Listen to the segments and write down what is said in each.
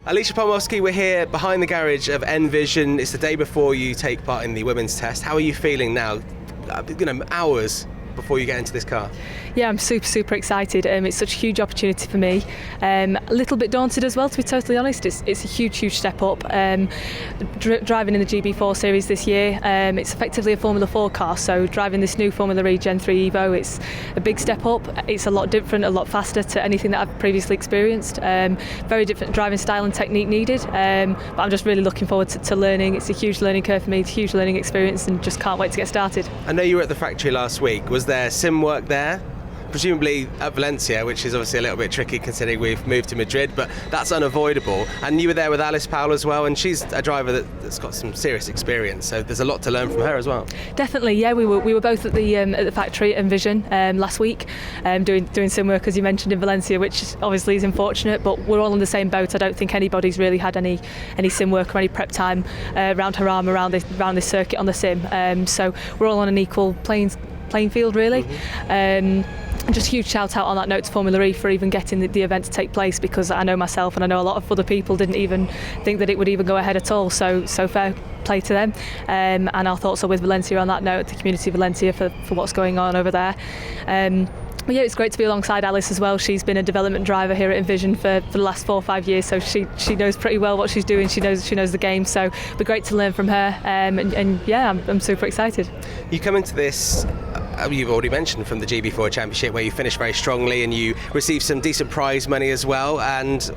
Alisha Palmowski, we're here behind the garage of Envision. It's the day before you take part in the women's test. How are you feeling now? Hours before you get into this car. Yeah, I'm super excited. It's such a huge opportunity for me. A little bit daunted as well, to be totally honest. It's a huge step up. Driving in the GB4 series this year, it's effectively a Formula 4 car, so driving this new Formula E Gen 3 Evo, it's a big step up. It's a lot different, a lot faster to anything that I've previously experienced. Very different driving style and technique needed, but I'm just really looking forward to learning. It's a huge learning curve for me, it's a huge learning experience, and just can't wait to get started. I know you were at the factory last week. Was there sim work there? Presumably at Valencia, which is obviously a little bit tricky considering we've moved to Madrid, but that's unavoidable. And you were there with Alice Powell as well, and she's a driver that's got some serious experience, so there's a lot to learn from her as well. Definitely, yeah. We were both at the factory at Envision last week, doing sim work, as you mentioned, in Valencia, which obviously is unfortunate, but we're all in the same boat. I don't think anybody's really had any sim work or any prep time around Jarama, around this circuit on the sim. So we're all on an equal playing field, really. Just a huge shout out on that note to Formula E for even getting the event to take place, because I know myself and I know a lot of other people didn't even think that it would even go ahead at all, so fair play to them. And our thoughts are with Valencia on that note, the community of Valencia for what's going on over there. But yeah, it's great to be alongside Alice as well. She's been a development driver here at Envision for the last 4 or 5 years, so she knows pretty well what she's doing. She knows the game, so it'll be great to learn from her. And yeah, I'm super excited. You come into this, you've already mentioned, from the GB4 Championship, where you finished very strongly and you received some decent prize money as well. And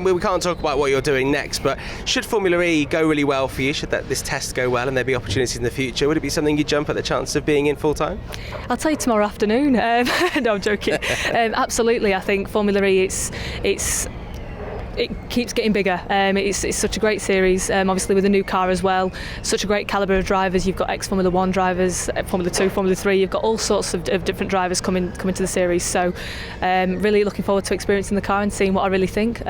we can't talk about what you're doing next, but should Formula E go really well for you, should this test go well and there be opportunities in the future, would it be something you'd jump at the chance of being in full time? I'll tell you tomorrow afternoon. No, I'm joking. Absolutely, I think Formula E, it keeps getting bigger. It's such a great series, obviously with a new car as well. Such a great calibre of drivers. You've got ex-Formula 1 drivers, Formula 2, Formula 3. You've got all sorts of different drivers coming to the series. So really looking forward to experiencing the car and seeing what I really think.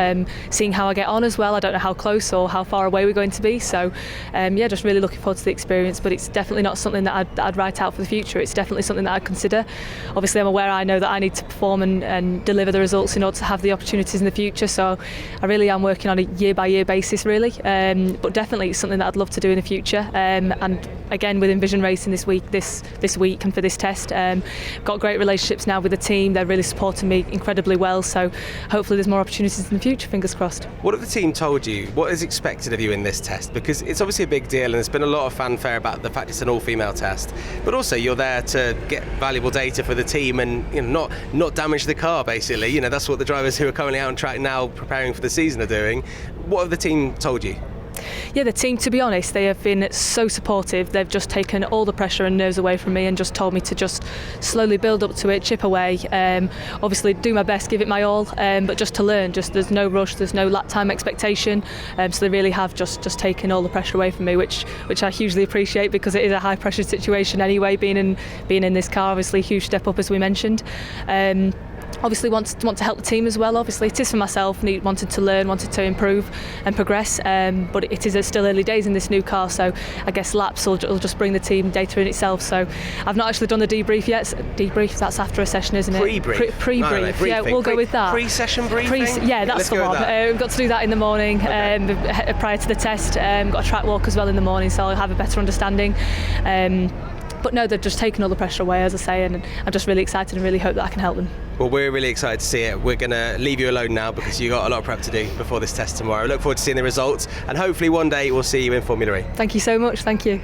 Seeing how I get on as well. I don't know how close or how far away we're going to be. So yeah, just really looking forward to the experience. But it's definitely not something that I'd write out for the future. It's definitely something that I'd consider. Obviously, I'm aware, I know that I need to perform and deliver the results in order to have the opportunities in the future. So I really am working on a year-by-year basis, really, but definitely it's something that I'd love to do in the future. And again, with Envision Racing this week and for this test, got great relationships now with the team. They're really supporting me incredibly well, so hopefully there's more opportunities in the future, fingers crossed. What have the team told you? What is expected of you in this test? Because it's obviously a big deal and there's been a lot of fanfare about the fact it's an all-female test, but also you're there to get valuable data for the team and not damage the car, basically. That's what the drivers who are currently out on track now preparing for the season are doing. What have the team told you? Yeah, the team, to be honest, they have been so supportive. They've just taken all the pressure and nerves away from me and just told me to just slowly build up to it, chip away, obviously do my best, give it my all, but just to learn. There's no rush, there's no lap time expectation, so they really have just taken all the pressure away from me, which I hugely appreciate, because it is a high pressure situation anyway, being in this car. Obviously huge step up, as we mentioned. Obviously want to help the team as well. Obviously it is for myself, wanted to learn, wanted to improve and progress, but it is still early days in this new car, so I guess laps will just bring the team data in itself. So I've not actually done the debrief yet. Debrief, that's after a session, isn't it? Pre-brief? Pre-brief, yeah, we'll go with that. Pre-session briefing? Yeah, that's the one. We've got to do that in the morning, prior to the test. Got a track walk as well in the morning, so I'll have a better understanding. But no, they've just taken all the pressure away, as I say, and I'm just really excited and really hope that I can help them. Well, we're really excited to see it. We're going to leave you alone now because you've got a lot of prep to do before this test tomorrow. I look forward to seeing the results, and hopefully one day we'll see you in Formula E. Thank you so much. Thank you.